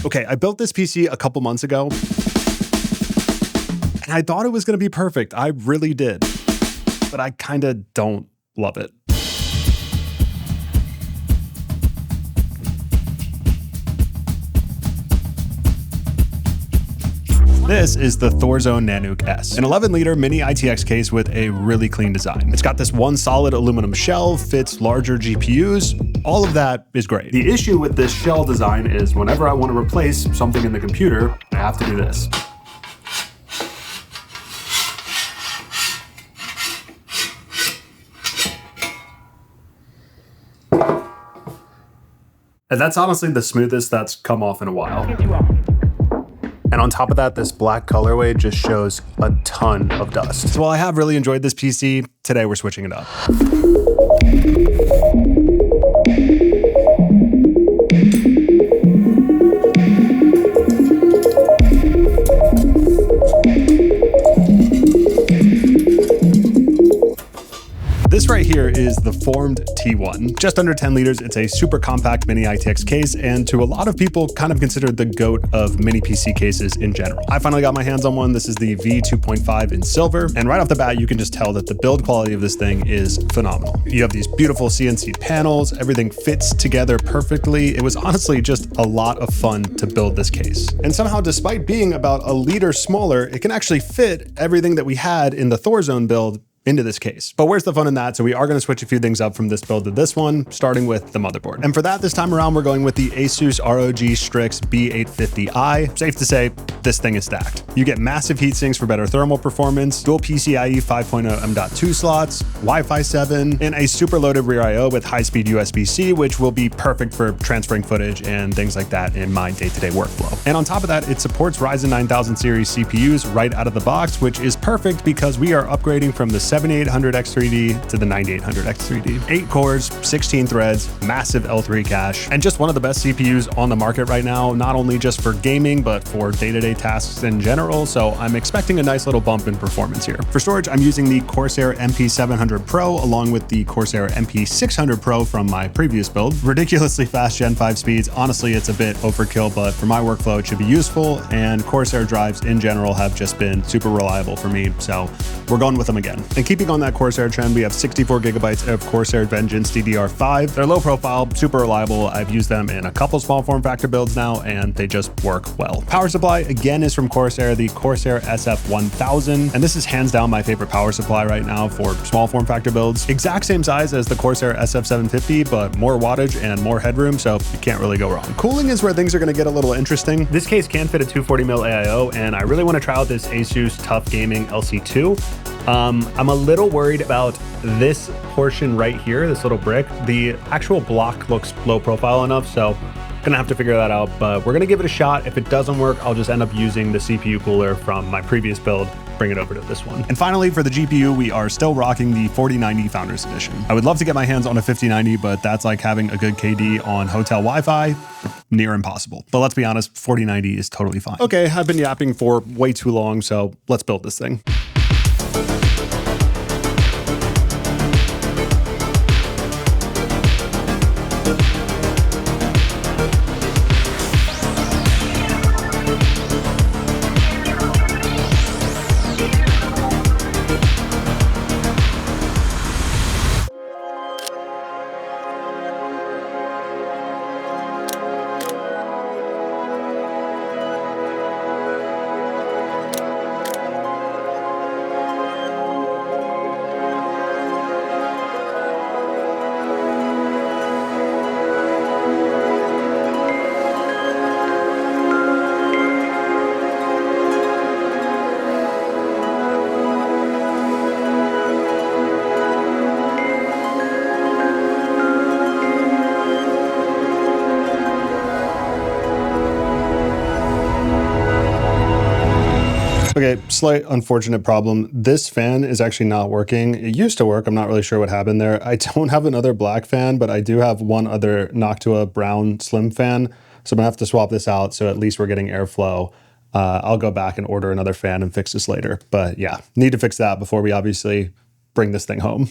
Okay, I built this PC a couple months ago, and I thought it was gonna be perfect. I really did, but I kinda don't love it. This is the Thor Zone Nanook S, an 11-liter mini ITX case with a really clean design. It's got this one solid aluminum shell, fits larger GPUs. All of that is great. The issue with this shell design is whenever I want to replace something in the computer, I have to do this. And that's honestly the smoothest that's come off in a while. And on top of that, this black colorway just shows a ton of dust. So while I have really enjoyed this PC, today we're switching it up. This right here is the formed T1. Just under 10 liters, it's a super compact mini ITX case, and to a lot of people, kind of considered the GOAT of mini PC cases in general. I finally got my hands on one. This is the V2.5 in silver, and right off the bat, you can just tell that the build quality of this thing is phenomenal. You have these beautiful CNC panels, everything fits together perfectly. It was honestly just a lot of fun to build this case. And somehow, despite being about a liter smaller, it can actually fit everything that we had in the Thor Zone build into this case. But where's the fun in that? So we are going to switch a few things up from this build to this one, starting with the motherboard. And for that, this time around, we're going with the Asus ROG Strix B850i. Safe to say, this thing is stacked. You get massive heat sinks for better thermal performance, dual PCIe 5.0 M.2 slots, Wi-Fi 7, and a super loaded rear I/O with high-speed USB-C, which will be perfect for transferring footage and things like that in my day-to-day workflow. And on top of that, it supports Ryzen 9000 series CPUs right out of the box, which is perfect because we are upgrading from the 7800X3D to the 9800X3D. 8 cores, 16 threads, massive L3 cache, and just one of the best CPUs on the market right now, not only just for gaming, but for day-to-day tasks in general, so I'm expecting a nice little bump in performance here. For storage, I'm using the Corsair MP700 Pro along with the Corsair MP600 Pro from my previous build. Ridiculously fast Gen 5 speeds. Honestly, it's a bit overkill, but for my workflow, it should be useful, and Corsair drives in general have just been super reliable for me, so we're going with them again. And keeping on that Corsair trend, we have 64 gigabytes of Corsair Vengeance DDR5. They're low profile, super reliable. I've used them in a couple small form factor builds now, and they just work well. Power supply, again, is from Corsair, the Corsair SF1000. And this is hands down my favorite power supply right now for small form factor builds. Exact same size as the Corsair SF750, but more wattage and more headroom, so you can't really go wrong. Cooling is where things are gonna get a little interesting. This case can fit a 240mm AIO, and I really wanna try out this Asus Tough Gaming LC2. I'm a little worried about this portion right here, this little brick. The actual block looks low profile enough, so gonna have to figure that out, but we're gonna give it a shot. If it doesn't work, I'll just end up using the CPU cooler from my previous build, bring it over to this one. And finally, for the GPU, we are still rocking the 4090 Founders Edition. I would love to get my hands on a 5090, but that's like having a good KD on hotel Wi-Fi. Near impossible. But let's be honest, 4090 is totally fine. Okay, I've been yapping for way too long, so let's build this thing. Okay, slight unfortunate problem. This fan is actually not working. It used to work. I'm not really sure what happened there. I don't have another black fan, but I do have one other Noctua brown slim fan. So I'm gonna have to swap this out so at least we're getting airflow. I'll go back and order another fan and fix this later. But yeah, need to fix that before we obviously bring this thing home.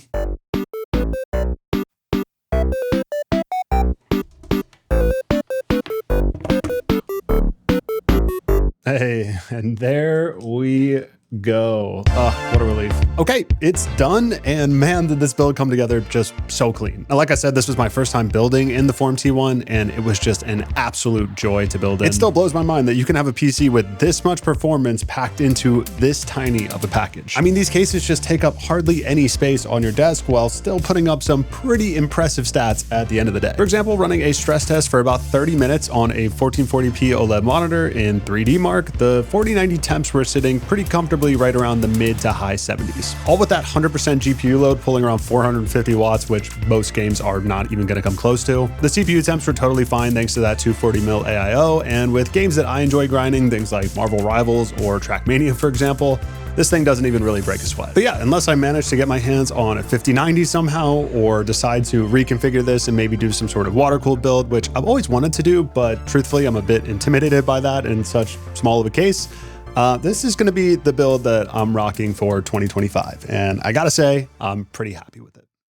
Hey, and there we go. What a relief. Okay, it's done, and man, did this build come together just so clean. Now, like I said, this was my first time building in the Form T1, and it was just an absolute joy to build in. It still blows my mind that you can have a PC with this much performance packed into this tiny of a package. I mean, these cases just take up hardly any space on your desk while still putting up some pretty impressive stats at the end of the day. For example, running a stress test for about 30 minutes on a 1440p OLED monitor in 3D Mark, the 4090 temps were sitting pretty comfortably right around the mid to high 70s. All with that 100% GPU load pulling around 450 watts, which most games are not even gonna come close to. The CPU temps were totally fine thanks to that 240mm AIO, and with games that I enjoy grinding, things like Marvel Rivals or Trackmania, for example, this thing doesn't even really break a sweat. But yeah, unless I manage to get my hands on a 5090 somehow, or decide to reconfigure this and maybe do some sort of water-cooled build, which I've always wanted to do, but truthfully, I'm a bit intimidated by that in such small of a case. This is going to be the build that I'm rocking for 2025, and I gotta say, I'm pretty happy with it.